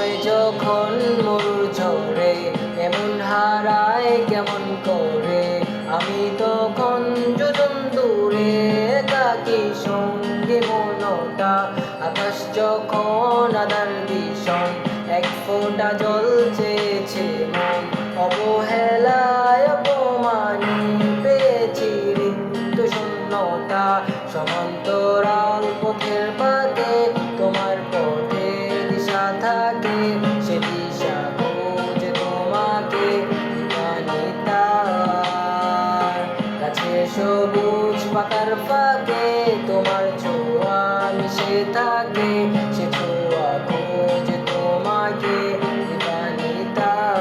হয় যখন মরুর ঝরে, এমন হারায় কেমন করে। আমি তখন যোজন দূরে, একাকী সঙ্গে মনটা। আকাশ যখন আধার ভীষণ, এক ফোঁটা জল চেয়েছে মন। অবহেলায় অপমানে পেয়েছি রিক্ত শূন্যতা। সমান্তরাল পথের পাতে তোমার পথে দিশা থাকে, সে দিশা খুঁজে তোমাকে দিবানিতার কাছে। সবুজ পাতার ফাঁকে তোমার ছোঁয়া মিশে থাকে, সে ছোঁয়া খুঁজে তোমাকে দিবানিতার।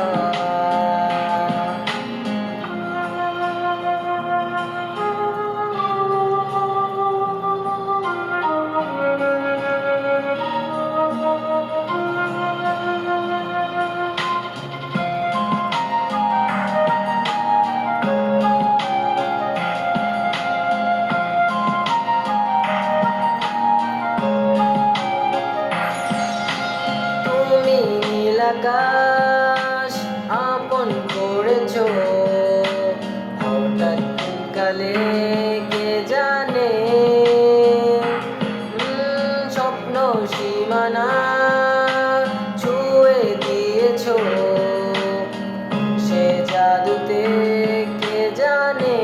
তুমি নীল আকাশ আপন করেছো, হঠাৎ কালে কে জানে। স্বপ্ন সীমানা ছুঁয়ে দিয়েছো, সে জাদুতে কে জানে।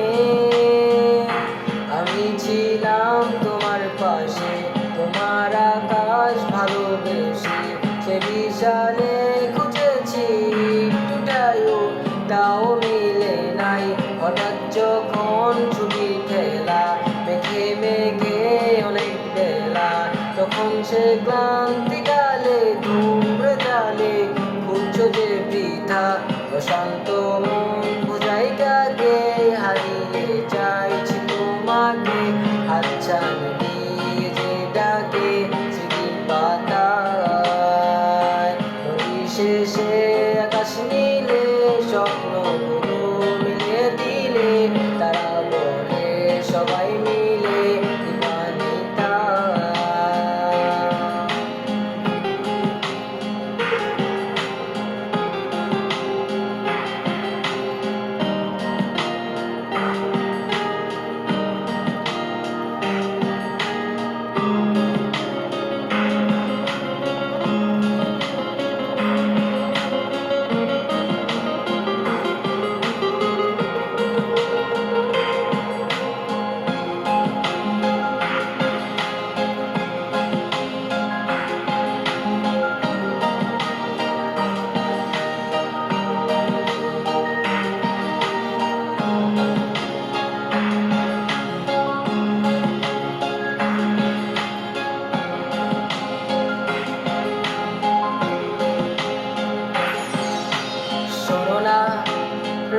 আমি ছিলাম তোমার পাশে, তোমার আকাশ ভালোবেসে। সে বিশালে খুঁজেছি টুটায়ও, তাও মিলে নাই। হঠাৎ যখন ছুটি খেলা, মেঘে মেঘে অনেক বেলা, তখন সে ক্লান্তিকালে ঘুমরে জালে খুঁজছো যে বৃথা। অশান্ত মন বোঝাই কাকে, হারিয়ে চাইছি তোমাকে। হাতছানি দিয়ে যে ডাকে স্মৃতির পাতায়, নদী শেষে আকাশ নীলে স্বপ্নগুলো মিলিয়ে দিলে। তারা বলে সবাই মিলে দিবানিতা।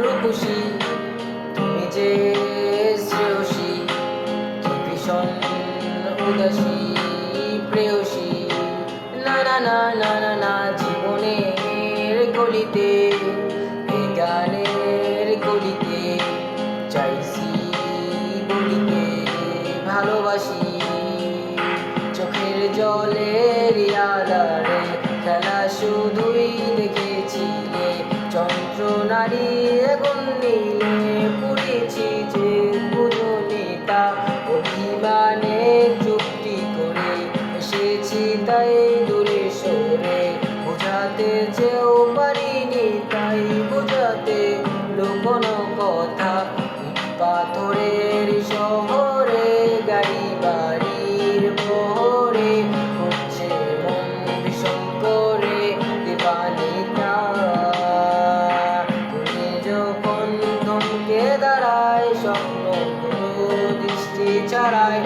রূপসী তুমি যে শ্রেয়সী, কি ভীষণ উদাসী প্রেয়সী। না না না না না না, জীবনের কলিতে এই গানের কলিতে চাইছি বলিতে ভালোবাসি। চোখের জলের আধারে খেলা শুধুই দেখেছিলে, যন্ত্রণারই আগুন নীলে পুড়েছি যে পূজনীতা। অভিমানে চুক্তি করে এসেছি তাই দূরে সরে, বোঝাতে চেয়েও পারিনি তাই বোঝাতে লুকোনো কথা। পাথরের শহরে গাড়ি বাড়ির বহরে হচ্ছে মন ভীষণ করে দিবানিতা। তুমি যখন থমকে দাঁড়ায়, স্বপ্নগুলো দৃষ্টি ছাড়ায়,